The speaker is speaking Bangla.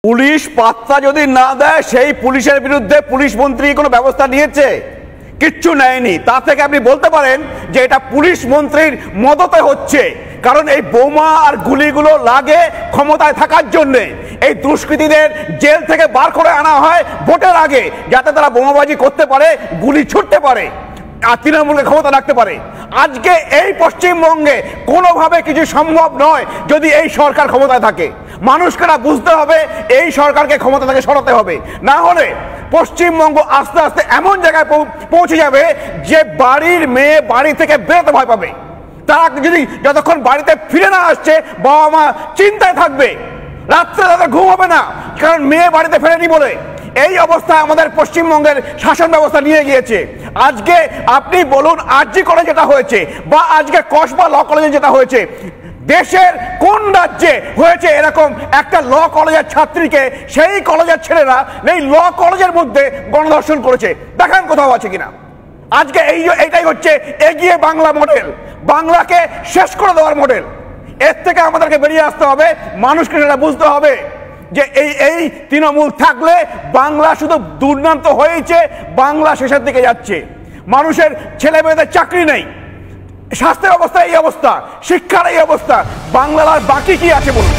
পুলিশ পাত্তা যদি না দেয় সেই পুলিশের বিরুদ্ধে পুলিশ মন্ত্রী কোনো ব্যবস্থা নিয়েছে? কিচ্ছু নেয়নি। তা থেকে আপনি বলতে পারেন যে এটা পুলিশ মন্ত্রীর মদতে হচ্ছে, কারণ এই বোমা আর গুলিগুলো লাগে ক্ষমতায় থাকার জন্য। এই দুষ্কৃতীদের জেল থেকে বার করে আনা হয় ভোটের আগে, যাতে তারা বোমাবাজি করতে পারে, গুলি ছুটতে পারে আর তৃণমূলকে ক্ষমতা রাখতে পারে। আজকে এই পশ্চিমবঙ্গে কোনোভাবে কিছু সম্ভব নয় যদি এই সরকার ক্ষমতায় থাকে। মানুষকে না বুঝতে হবে এই সরকারকে ক্ষমতা থেকে সরাতে হবে, না হলে পশ্চিমবঙ্গ আস্তে আস্তে এমন জায়গায় পৌঁছে যাবে যে বাড়ির মেয়ে বাড়ি থেকে বেরোতে ভয় পাবে। তারা যদি যতক্ষণ বাড়িতে ফিরে না আসছে বাবা মা চিন্তায় থাকবে, রাত্রে তাদের ঘুম হবে না, কারণ মেয়ে বাড়িতে ফেরেনি বলে। এই অবস্থা আমাদের পশ্চিমবঙ্গের শাসন ব্যবস্থা নিয়ে গিয়েছে। আজকে আপনি বলুন আরজি কলেজে যেটা হয়েছে বা আজকে কসবা ল কলেজে যেটা হয়েছে, দেশের কোন রাজ্যে হয়েছে এরকম একটা ল কলেজের ছাত্রীকে সেই কলেজের ছেলেরা এই ল কলেজের মধ্যে গণধর্ষণ করেছে? দেখান কোথাও আছে কিনা। আজকে এইটাই হচ্ছে এগিয়ে বাংলা মডেল, বাংলাকে শেষ করে দেওয়ার মডেল। এর থেকে আমাদেরকে বেরিয়ে আসতে হবে, মানুষকে সেটা বুঝতে হবে যে এই তৃণমূল থাকলে বাংলা শুধু দুর্দান্ত হয়েছে, বাংলা শেষের দিকে যাচ্ছে। মানুষের ছেলে মেয়েদের চাকরি নেই, স্বাস্থ্যের অবস্থা এই অবস্থা, শিক্ষার এই অবস্থা, বাংলার আর বাকি কি আছে বলুন?